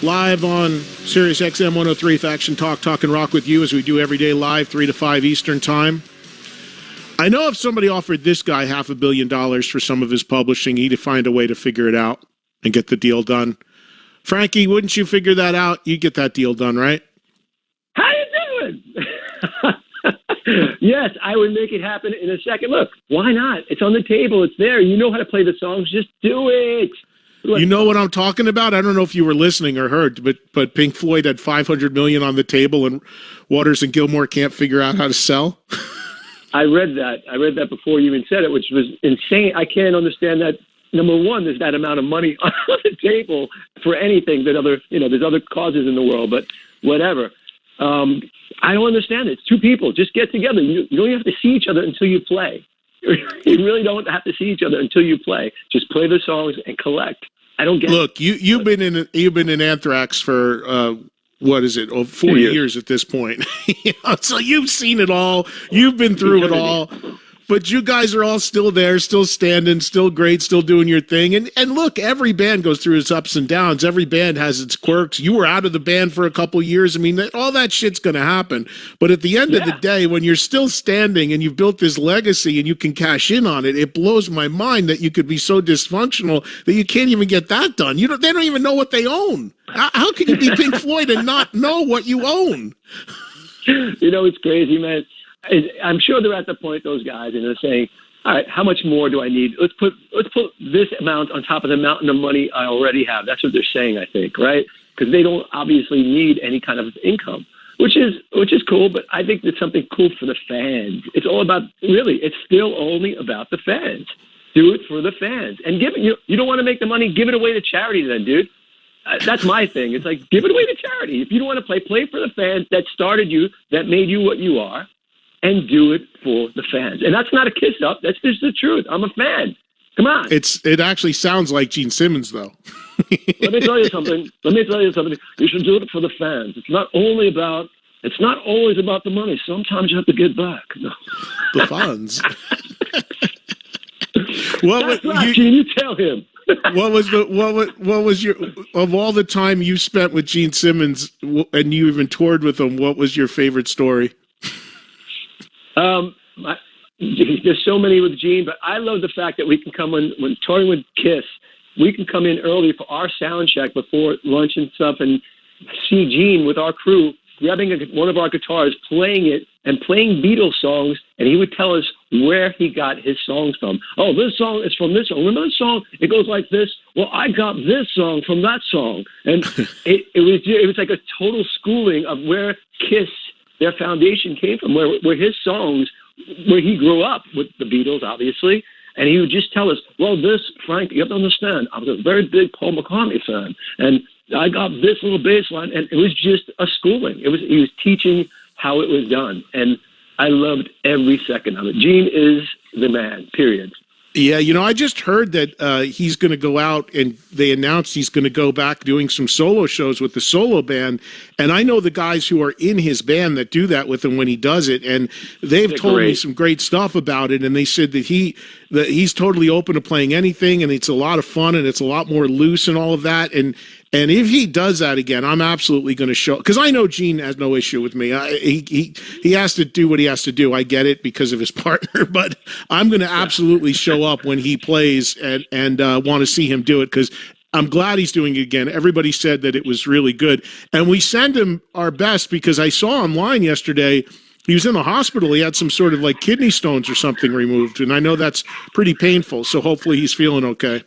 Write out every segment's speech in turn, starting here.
live on SiriusXm 103 Faction Talk and Rock with you as we do every day live, 3 to 5 Eastern Time. I know if somebody offered this guy $500 million for some of his publishing, he'd find a way to figure it out and get the deal done. Frankie, wouldn't you figure that out? You'd get that deal done, right? How you doing? Yes, I would make it happen in a second. Look, why not? It's on the table. It's there. You know how to play the songs. Just do it. You know what I'm talking about? I don't know if you were listening or heard, but Pink Floyd had $500 million on the table, and Waters and Gilmour can't figure out how to sell. I read that before you even said it, which was insane. I can't understand that. Number one, there's that amount of money on the table for anything that there's other causes in the world, but whatever. I don't understand it. It's two people. Just get together. You don't even have to see each other until you play. You really don't have to see each other until you play. Just play the songs and collect. I don't get. Look, you've been in Anthrax for what is it? 40 years at this point. So you've seen it all. You've been through it all. But you guys are all still there, still standing, still great, still doing your thing. And look, every band goes through its ups and downs. Every band has its quirks. You were out of the band for a couple years. I mean, all that shit's going to happen. But at the end of the day, when you're still standing and you've built this legacy and you can cash in on it, it blows my mind that you could be so dysfunctional that you can't even get that done. They don't even know what they own. How can you be Pink Floyd and not know what you own? It's crazy, man. I'm sure they're at the point, those guys, and they're saying, all right, how much more do I need? Let's put this amount on top of the mountain of money I already have. That's what they're saying, I think, right? Because they don't obviously need any kind of income, which is cool, but I think it's something cool for the fans. It's all about, it's still only about the fans. Do it for the fans. And you don't want to make the money, give it away to charity then, dude. That's my thing. It's like, give it away to charity. If you don't want to play for the fans that started you, that made you what you are. And do it for the fans. And that's not a kiss up. That's just the truth. I'm a fan. Come on. It actually sounds like Gene Simmons, though. Let me tell you something. You should do it for the fans. It's not always about the money. Sometimes you have to get back. No. The funds. Gene, you tell him. What was your, of all the time you spent with Gene Simmons and you even toured with him, what was your favorite story? There's so many with Gene, but I love the fact that we can come in when touring with Kiss. We can come in early for our sound check before lunch and stuff, and see Gene with our crew grabbing one of our guitars, playing it, and playing Beatles songs, and he would tell us where he got his songs from. Oh, this song is from this song. Remember this song? It goes like this. Well, I got this song from that song, and it was like a total schooling of where Kiss, their foundation, came from, where his songs, where he grew up with the Beatles, obviously, and he would just tell us, well, this, Frank, you have to understand, I was a very big Paul McCartney fan, and I got this little bass line, and it was just a schooling. He was teaching how it was done, and I loved every second of it. Gene is the man, period. Yeah, I just heard that he's going to go out, and they announced he's going to go back doing some solo shows with the solo band. And I know the guys who are in his band that do that with him when he does it, and they've told me some great stuff about it. And they said that he's totally open to playing anything, and it's a lot of fun, and it's a lot more loose and all of that. And if he does that again, I'm absolutely going to show, because I know Gene has no issue with me. He has to do what he has to do. I get it because of his partner, but I'm going to absolutely show up when he plays and want to see him do it, because I'm glad he's doing it again. Everybody said that it was really good. And we send him our best, because I saw online yesterday, he was in the hospital. He had some sort of like kidney stones or something removed, and I know that's pretty painful, so hopefully he's feeling okay.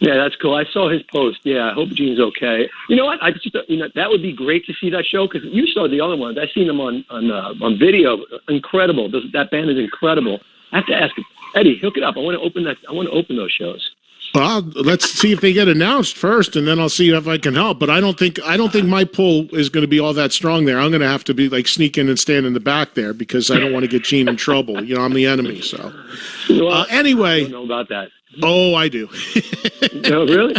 Yeah, that's cool. I saw his post. Yeah, I hope Gene's okay. You know what? That would be great to see that show, because you saw the other ones. I've seen them on video. Incredible. That band is incredible. I have to ask him, Eddie, hook it up. I want to open those shows. Well, let's see if they get announced first, and then I'll see if I can help. But I don't think my pull is going to be all that strong there. I'm going to have to be like sneak in and stand in the back there, because I don't want to get Gene in trouble. I'm the enemy. So anyway, I don't know about that. Oh, I do. No, really?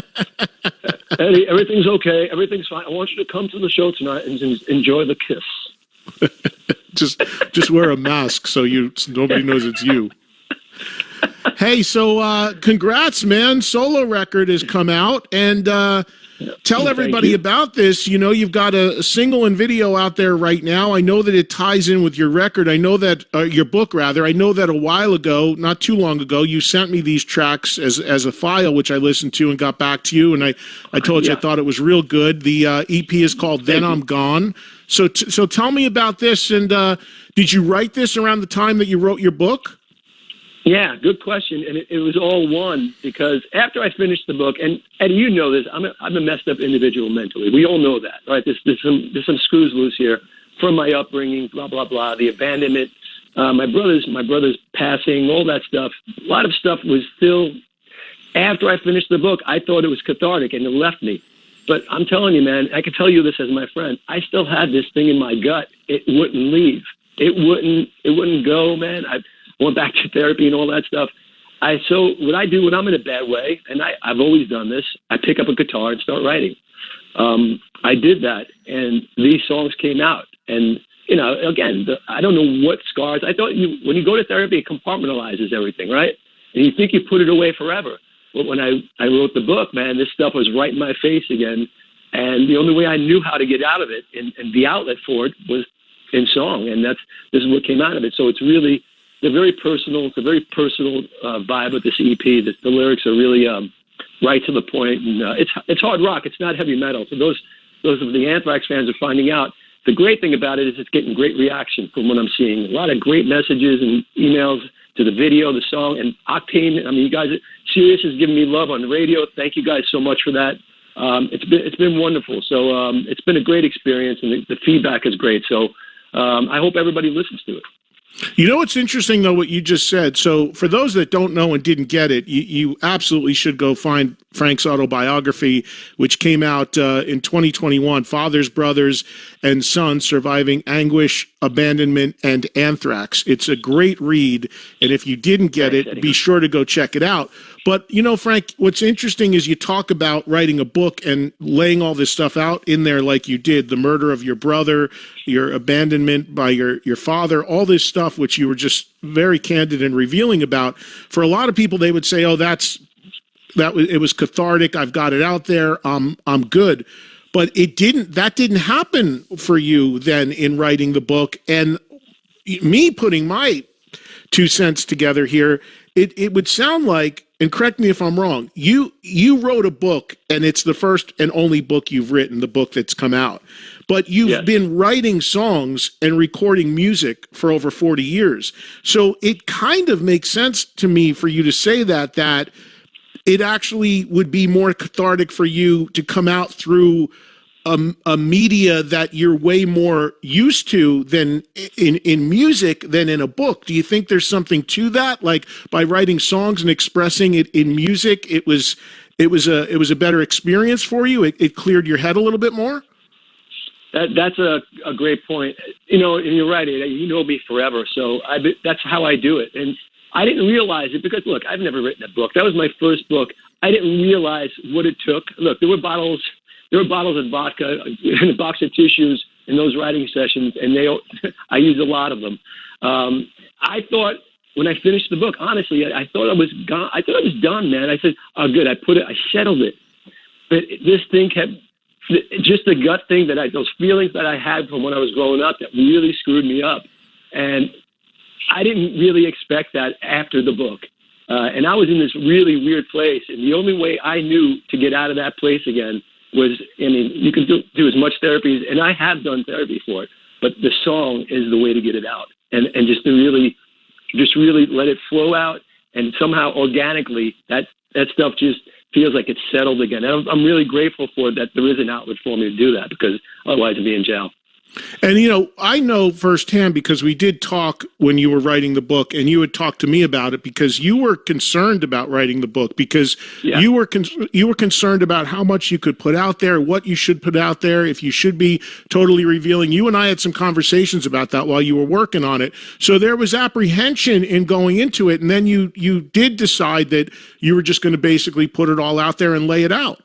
Eddie, everything's okay. Everything's fine. I want you to come to the show tonight and enjoy the Kiss. just wear a mask so nobody knows it's you. Hey, so congrats, man. Solo record has come out, and tell everybody about this. You know, you've got a single and video out there right now. I know that it ties in with your record. I know that your book, rather. I know that a while ago, not too long ago, you sent me these tracks as a file, which I listened to and got back to you. And I told you I thought it was real good. The EP is called "Then I'm Gone." So tell me about this. And did you write this around the time that you wrote your book? Yeah, good question. And it was all one because after I finished the book, and Eddie, you know this, I'm a messed up individual mentally. We all know that, right? There's some screws loose here from my upbringing, blah, blah, blah, the abandonment, my brother's passing, all that stuff. A lot of stuff was still, after I finished the book, I thought it was cathartic and it left me. But I'm telling you, man, I can tell you this as my friend, I still had this thing in my gut. It wouldn't leave. It wouldn't go, man. I went back to therapy and all that stuff. So what I do when I'm in a bad way, and I've always done this, I pick up a guitar and start writing. I did that, and these songs came out. And, you know, again, I don't know what scars. I thought when you go to therapy, it compartmentalizes everything, right? And you think you put it away forever. But when I wrote the book, man, this stuff was right in my face again. And the only way I knew how to get out of it and the outlet for it was in song. And this is what came out of it. So it's really... It's a very personal vibe with this EP. The lyrics are really right to the point, and it's hard rock. It's not heavy metal. So those of the Anthrax fans are finding out. The great thing about it is it's getting great reaction from what I'm seeing. A lot of great messages and emails to the video, the song, and Octane. I mean, you guys, Sirius has given me love on the radio. Thank you guys so much for that. It's been wonderful. So it's been a great experience, and the feedback is great. So I hope everybody listens to it. You know what's interesting, though, what you just said? So for those that don't know and didn't get it, you absolutely should go find Frank's autobiography, which came out in 2021, Fathers, Brothers, and Sons, Surviving Anguish, Abandonment, and Anthrax. It's a great read, and if you didn't get it, be sure to go check it out. But, you know, Frank, what's interesting is you talk about writing a book and laying all this stuff out in there like you did, the murder of your brother, your abandonment by your father, all this stuff which you were just very candid and revealing about. For a lot of people, they would say, oh, it was cathartic, I've got it out there, I'm good. But that didn't happen for you then in writing the book. And me putting my 2 cents together here, it would sound like, and correct me if I'm wrong, you wrote a book, and it's the first and only book you've written, the book that's come out. But you've been writing songs and recording music for over 40 years. So it kind of makes sense to me for you to say that it actually would be more cathartic for you to come out through a media that you're way more used to than in music than in a book. Do you think there's something to that? Like by writing songs and expressing it in music, it was a better experience for you? It cleared your head a little bit more? That's a great point. You know, and you're right. You know me forever, so that's how I do it. And I didn't realize it because, look, I've never written a book. That was my first book. I didn't realize what it took. Look, there were bottles of vodka and a box of tissues in those writing sessions, and I used a lot of them. I thought when I finished the book, honestly, I thought I was gone. I thought I was done, man. I said, oh, good. I settled it. But this thing kept, just the gut thing those feelings that I had from when I was growing up that really screwed me up. And I didn't really expect that after the book. And I was in this really weird place. And the only way I knew to get out of that place again was, I mean, you can do as much therapy, and I have done therapy for it, but the song is the way to get it out. And just to really let it flow out, and somehow organically that stuff just feels like it's settled again. And I'm really grateful for it that there is an outlet for me to do that, because otherwise I'd be in jail. And, you know, I know firsthand because we did talk when you were writing the book, and you had talked to me about it because you were concerned about writing the book because you were concerned about how much you could put out there, what you should put out there, if you should be totally revealing. You and I had some conversations about that while you were working on it. So there was apprehension in going into it, and then you did decide that you were just going to basically put it all out there and lay it out.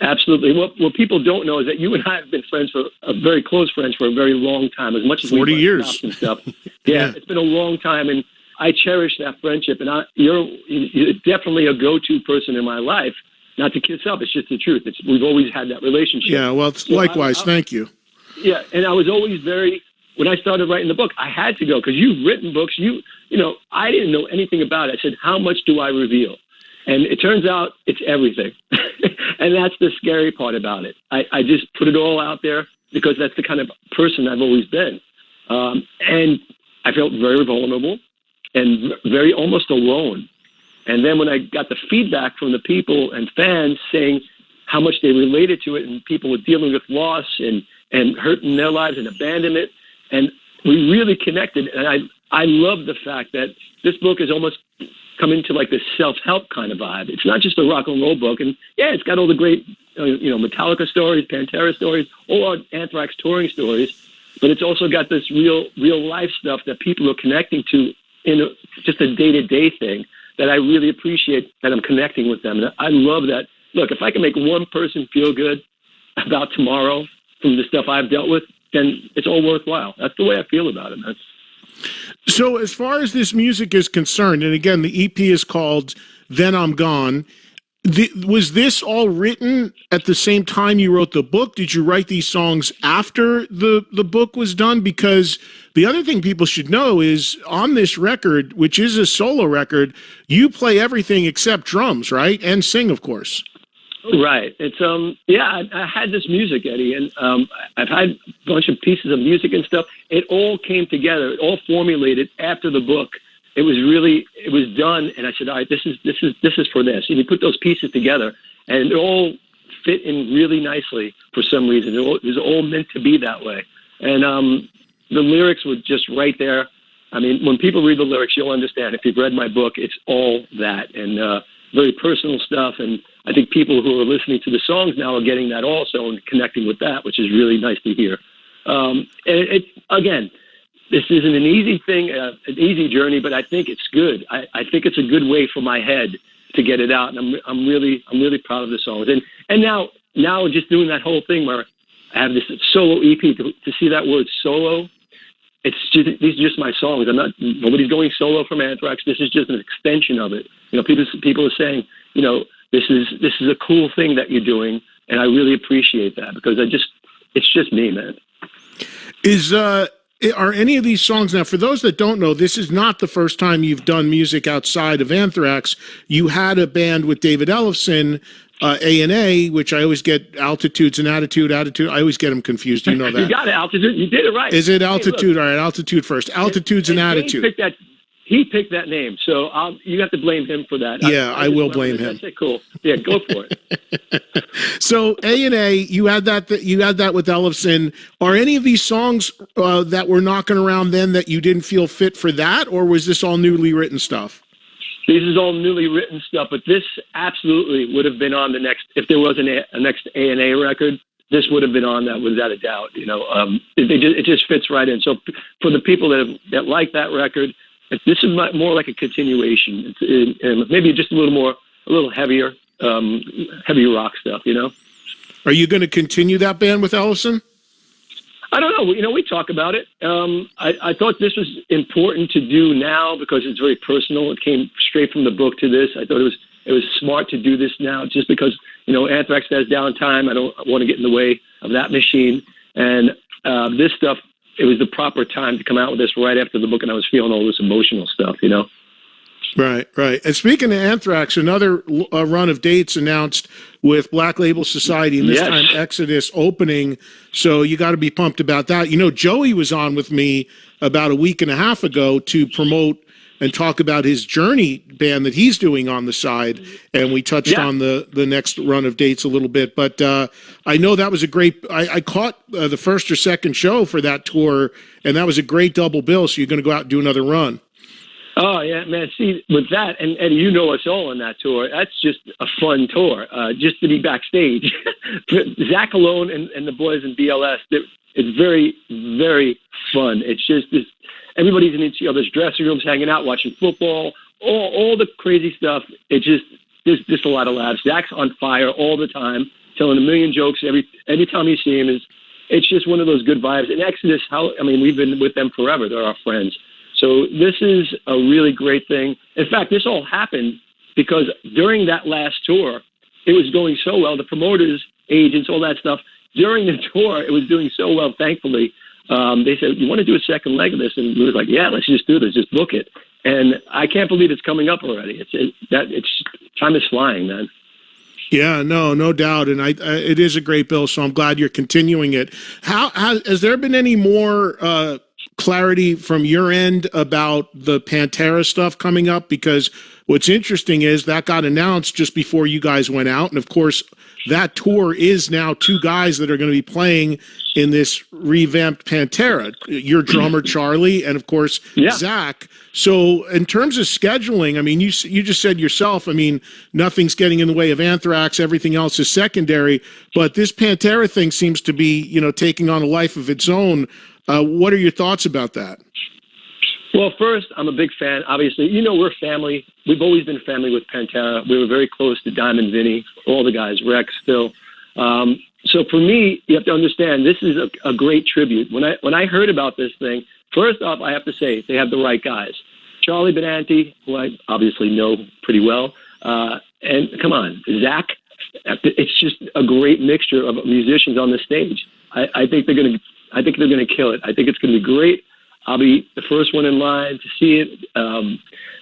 Absolutely. What people don't know is that you and I have been very close friends for a very long time, as much as 40 years and stuff. Yeah, it's been a long time, and I cherish that friendship, and you're definitely a go-to person in my life. Not to kiss up, it's just the truth. We've always had that relationship. Yeah, well, likewise. Thank you. Yeah, and I was always when I started writing the book, I had to go because you've written books. You know, I didn't know anything about it. I said, how much do I reveal? And it turns out it's everything. And that's the scary part about it. I just put it all out there because that's the kind of person I've always been. And I felt very vulnerable and very almost alone. And then when I got the feedback from the people and fans saying how much they related to it, and people were dealing with loss and hurt in their lives and abandonment, and we really connected. And I love the fact that this book has almost come into like this self-help kind of vibe. It's not just a rock and roll book. And yeah, it's got all the great, Metallica stories, Pantera stories, all our Anthrax touring stories, but it's also got this real life stuff that people are connecting to in just a day-to-day thing that I really appreciate that I'm connecting with them. And I love that. Look, if I can make one person feel good about tomorrow from the stuff I've dealt with, then it's all worthwhile. That's the way I feel about it, man. So as far as this music is concerned, and again, the EP is called Then I'm Gone. Was this all written at the same time you wrote the book? Did you write these songs after the book was done? Because the other thing people should know is on this record, which is a solo record, you play everything except drums, right? And sing, of course. Right. It's I had this music, Eddie, and I've had a bunch of pieces of music and stuff. It all came together. It all formulated after the book. It was done, and I said, all right, this is for this. And you put those pieces together, and it all fit in really nicely for some reason. It was all meant to be that way. And the lyrics were just right there. I mean, when people read the lyrics, you'll understand. If you've read my book, it's all that, and very personal stuff. And I think people who are listening to the songs now are getting that also and connecting with that, which is really nice to hear. Again, this isn't an easy thing, an easy journey, but I think it's good. I think it's a good way for my head to get it out, and I'm really proud of the songs. And now just doing that whole thing where I have this solo EP to see that word solo. These are just my songs. Nobody's going solo from Anthrax. This is just an extension of it. People are saying, this is a cool thing that you're doing, and I really appreciate that because it's just me, man. Are any of these songs, now for those that don't know, this is not the first time you've done music outside of Anthrax. You had a band with David Ellefson, A&A, which I always get Altitudes and Attitude. I always get them confused. You know that. You got it, Altitude. You did it right. Is it Altitude? Hey, all right, Altitude first. Altitudes and Attitude. He picked that name, so you have to blame him for that. Yeah, I will blame him. That's it. Cool. Yeah, go for it. So A&A, you had that with Ellefson. Are any of these songs that were knocking around then that you didn't feel fit for that, or was this all newly written stuff? This is all newly written stuff, but this absolutely would have been on the next, if there was a next A&A record, this would have been on that without a doubt. It just fits right in. So for the people that like that record, this is more like a continuation. It's maybe just a little heavier, heavy rock stuff. Are you going to continue that band with Ellefson? I don't know. We talk about it. I thought this was important to do now because it's very personal. It came straight from the book to this. I thought it was smart to do this now just because, Anthrax has downtime. I don't want to get in the way of that machine. And this stuff, it was the proper time to come out with this right after the book, and I was feeling all this emotional stuff, Right. And speaking of Anthrax, another run of dates announced with Black Label Society, and this time Exodus opening, so you got to be pumped about that. Joey was on with me about a week and a half ago to promote and talk about his Journey band that he's doing on the side, and we touched on the next run of dates a little bit. But I know that was a great. I caught the first or second show for that tour, and that was a great double bill. So you're going to go out and do another run. Oh yeah, man! See, with that, and Eddie, you know us all on that tour. That's just a fun tour, just to be backstage. Zach alone and the boys in BLS. It's very, very fun. It's just this. Everybody's in each other's dressing rooms, hanging out, watching football, all the crazy stuff. There's just a lot of laughs. Zach's on fire all the time, telling a million jokes every time you see him. It's just one of those good vibes. And Exodus, we've been with them forever. They're our friends. So this is a really great thing. In fact, this all happened because during that last tour, it was going so well. The promoters, agents, all that stuff, during the tour, it was doing so well, thankfully. They said, you want to do a second leg of this? And we were like, yeah, let's just do this. Just book it. And I can't believe it's coming up already. Time is flying, man. Yeah, no doubt, and it is a great bill. So I'm glad you're continuing it. How has there been any more clarity from your end about the Pantera stuff coming up? Because what's interesting is that got announced just before you guys went out, and of course that tour is now 2 guys that are going to be playing in this revamped Pantera. Your drummer Charlie, and of course Zach. So in terms of scheduling, I mean, you just said yourself, I mean, nothing's getting in the way of Anthrax. Everything else is secondary. But this Pantera thing seems to be, taking on a life of its own. What are your thoughts about that? Well, first, I'm a big fan. Obviously, we're family. We've always been family with Pantera. We were very close to Diamond Vinny, all the guys, Rex still. So for me, you have to understand, this is a great tribute. When I heard about this thing, first off, I have to say, they have the right guys. Charlie Benanti, who I obviously know pretty well, and come on, Zach. It's just a great mixture of musicians on the stage. I think they're going to kill it. I think it's going to be great. I'll be the first one in line to see it.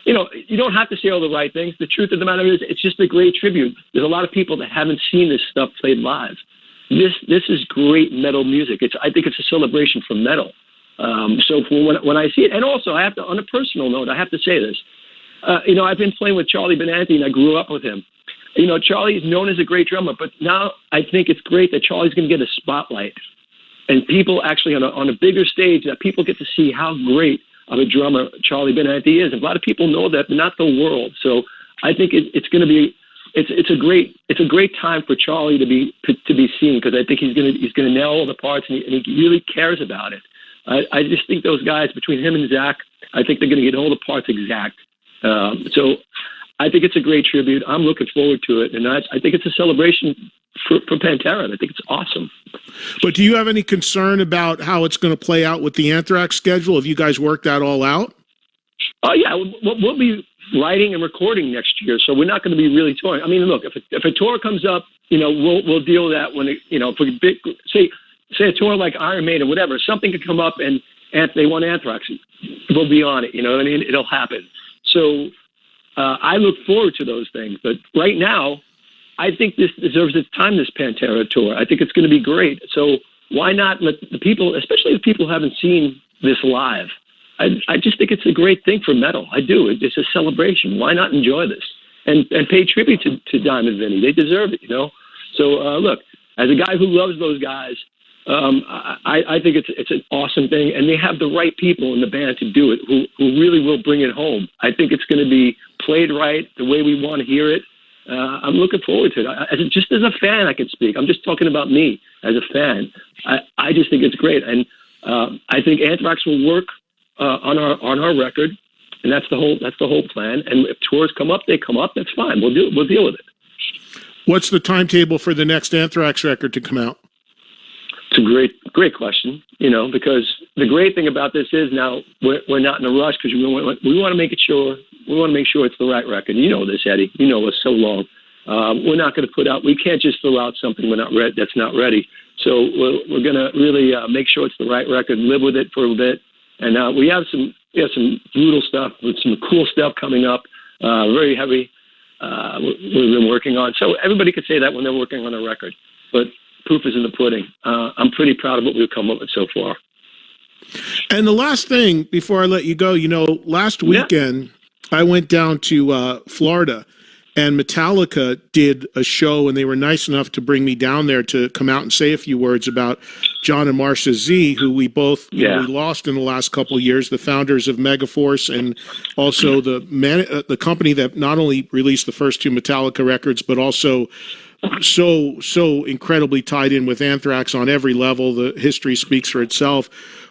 You don't have to say all the right things. The truth of the matter is, it's just a great tribute. There's a lot of people that haven't seen this stuff played live. This is great metal music. I think it's a celebration for metal. So when I see it, and also I have to, on a personal note, I have to say this. I've been playing with Charlie Benanti, and I grew up with him. Charlie's known as a great drummer, but now I think it's great that Charlie's going to get a spotlight. And people actually on a bigger stage, that people get to see how great of a drummer Charlie Benanti is. And a lot of people know that, but not the world. So I think it's going to be it's a great time for Charlie to be seen, because I think he's going to nail all the parts, and he really cares about it. I just think those guys, between him and Zach, I think they're going to get all the parts exact. So I think it's a great tribute. I'm looking forward to it, and I think it's a celebration for Pantera. I think it's awesome. But do you have any concern about how it's going to play out with the Anthrax schedule? Have you guys worked that all out? Oh, yeah. We'll be writing and recording next year, so we're not going to be really touring. I mean, look, if a tour comes up, we'll deal with that when if we big, say a tour like Iron Maiden or whatever, something could come up and they want Anthrax, we'll be on it. You know what I mean? It'll happen. So I look forward to those things. But right now, I think this deserves its time, this Pantera tour. I think it's going to be great. So why not let the people, especially if people haven't seen this live, I just think it's a great thing for metal. I do. It's a celebration. Why not enjoy this and pay tribute to Diamond Vinny? They deserve it, So look, as a guy who loves those guys, I think it's an awesome thing, and they have the right people in the band to do it, who really will bring it home. I think it's going to be played right, the way we want to hear it. I'm looking forward to it. Just as a fan, I can speak. I'm just talking about me as a fan. I just think it's great, and I think Anthrax will work on our record, and that's the whole plan. And if tours come up, they come up. That's fine. We'll deal with it. What's the timetable for the next Anthrax record to come out? It's a great question. Because the great thing about this is now we're not in a rush, because we want to make it sure. We want to make sure it's the right record. You know this, Eddie. You know us so long. We're not going to put out. We can't just throw out something that's not ready. So we're going to really make sure it's the right record. Live with it for a bit. And we have some brutal stuff with some cool stuff coming up. Very heavy. We've been working on. So everybody could say that when they're working on a record, but proof is in the pudding. I'm pretty proud of what we've come up with so far. And the last thing before I let you go, last weekend I went down to Florida, and Metallica did a show, and they were nice enough to bring me down there to come out and say a few words about John and Marcia Z, who we both we lost in the last couple of years, the founders of Megaforce, and also the company that not only released the first 2 Metallica records, but also so incredibly tied in with Anthrax on every level. The history speaks for itself.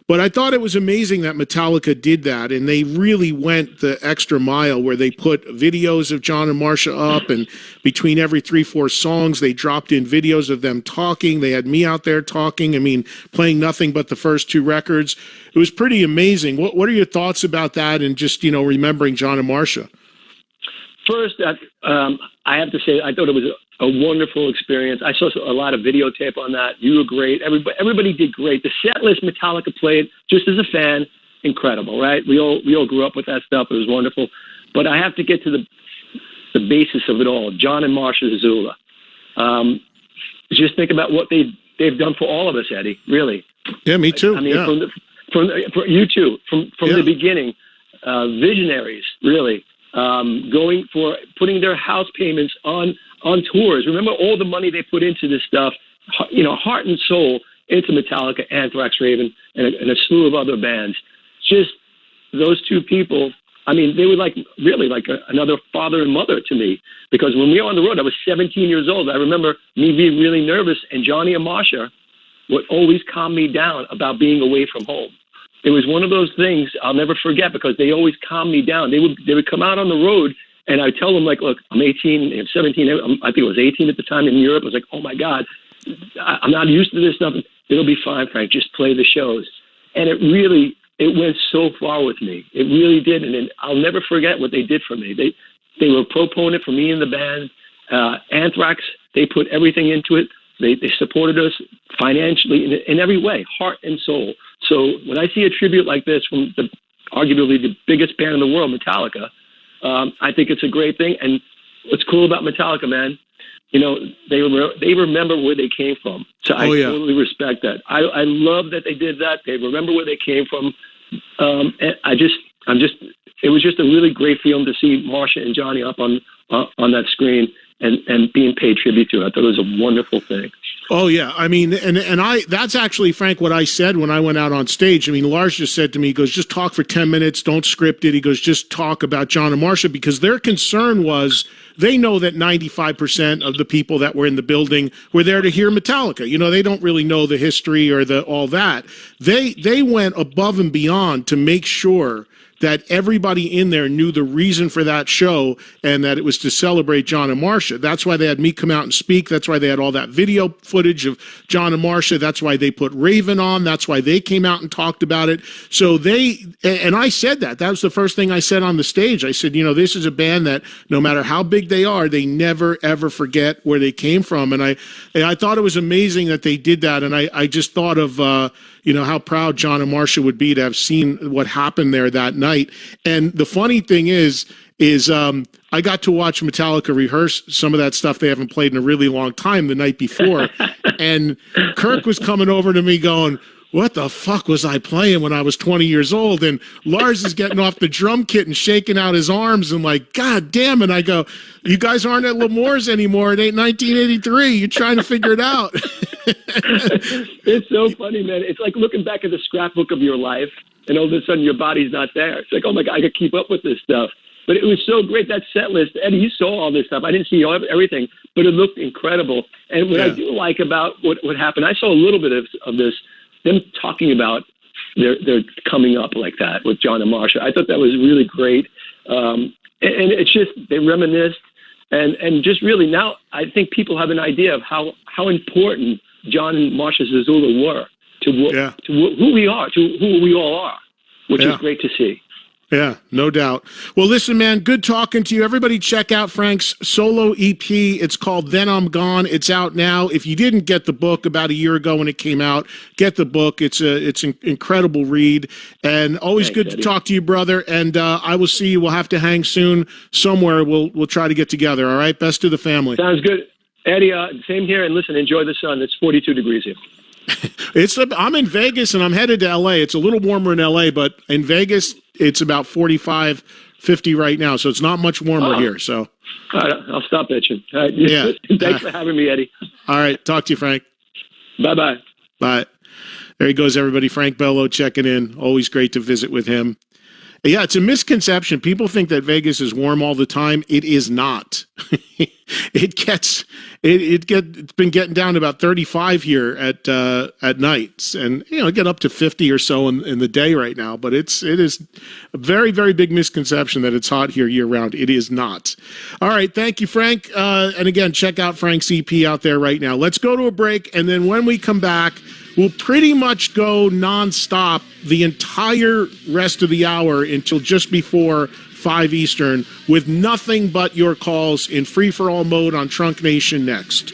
But I thought it was amazing that Metallica did that, and they really went the extra mile where they put videos of John and Marcia up, and between every 3-4 songs, they dropped in videos of them talking. They had me out there talking. I mean, playing nothing but the first 2 records. It was pretty amazing. What are your thoughts about that, and just, remembering John and Marcia? First, I have to say, I thought it was a wonderful experience. I saw a lot of videotape on that. You were great. Everybody did great. The set list Metallica played, just as a fan, incredible, right? We all grew up with that stuff. It was wonderful. But I have to get to the basis of it all. John and Marcia Zazula. Just think about what they've done for all of us, Eddie. Really. Yeah, me too. I mean, yeah. from you too, from the beginning, visionaries, really. Putting their house payments on tours. Remember all the money they put into this stuff, heart and soul into Metallica, Anthrax, Raven, and a slew of other bands. Just those 2 people. I mean, they were really like another father and mother to me, because when we were on the road, I was 17 years old. I remember me being really nervous, and Johnny and Marcia would always calm me down about being away from home. It was one of those things I'll never forget, because they always calmed me down. They would come out on the road, and I'd tell them, look, I'm 18, I'm 17, I think I was 18 at the time in Europe. I was like, oh my God, I'm not used to this stuff. It'll be fine, Frank, just play the shows. And it went so far with me. It really did. And I'll never forget what they did for me. They were a proponent for me in the band. Anthrax, they put everything into it. They supported us financially in every way, heart and soul. So when I see a tribute like this from arguably the biggest band in the world, Metallica, I think it's a great thing. And what's cool about Metallica, man, they remember where they came from. So I totally respect that. I love that they did that. They remember where they came from. And it was just a really great feeling to see Marcia and Johnny up on that screen and being paid tribute to. I thought it was a wonderful thing. Oh yeah, I mean, and that's actually, Frank, what I said when I went out on stage. I mean, Lars just said to me, he goes, just talk for 10 minutes, don't script it. He goes, just talk about John and Marcia, because their concern was they know that 95% of the people that were in the building were there to hear Metallica. They don't really know the history or all that. They went above and beyond to make sure that everybody in there knew the reason for that show, and that it was to celebrate John and Marcia. That's why they had me come out and speak. That's why they had all that video footage of John and Marcia. That's why they put Raven on. That's why they came out and talked about it. So and I said that. That was the first thing I said on the stage. I said, this is a band that no matter how big they are, they never, ever forget where they came from. And I thought it was amazing that they did that. And I just thought of, how proud John and Marcia would be to have seen what happened there that night. And the funny thing is I got to watch Metallica rehearse some of that stuff they haven't played in a really long time the night before. And Kirk was coming over to me going, what the fuck was I playing when I was 20 years old? And Lars is getting off the drum kit and shaking out his arms and like, God damn it. I go, you guys aren't at L'Amour's anymore. It ain't 1983. You're trying to figure it out. It's so funny, man. It's like looking back at the scrapbook of your life, and all of a sudden your body's not there. It's like, oh my God, I got to keep up with this stuff. But it was so great, that set list. Eddie, you saw all this stuff. I didn't see everything, but it looked incredible. And what I do like about what happened, I saw a little bit of this, them talking about their coming up like that with John and Marcia. I thought that was really great. And it's just, they reminisced. And just really now, I think people have an idea of how important John and Marcia Zazula were to who we are, to who we all are, which is great to see. Yeah, no doubt. Well, listen, man, good talking to you. Everybody check out Frank's solo EP. It's called Then I'm Gone. It's out now. If you didn't get the book about a year ago when it came out, get the book. It's an incredible read, and always good to talk to you, brother. And I will see you. We'll have to hang soon somewhere. We'll try to get together. All right. Best to the family. Sounds good, Eddie. Same here. And listen, enjoy the sun. It's 42 degrees here. I'm in Vegas and I'm headed to LA. It's a little warmer in LA, but in Vegas it's about 45, 50 right now. So it's not much warmer here. So all right, I'll stop bitching. Yeah. Thanks for having me, Eddie. All right. Talk to you, Frank. Bye-bye. Bye. There he goes, everybody. Frank Bello checking in. Always great to visit with him. Yeah, it's a misconception. People think that Vegas is warm all the time. It is not. It's been getting down to about 35 here at nights, and get up to 50 or so in the day right now. But it is a very, very big misconception that it's hot here year round. It is not. All right, thank you, Frank. And again, check out Frank's EP out there right now. Let's go to a break, and then when we come back, we'll pretty much go nonstop the entire rest of the hour until just before 5 Eastern with nothing but your calls in free-for-all mode on Trunk Nation next.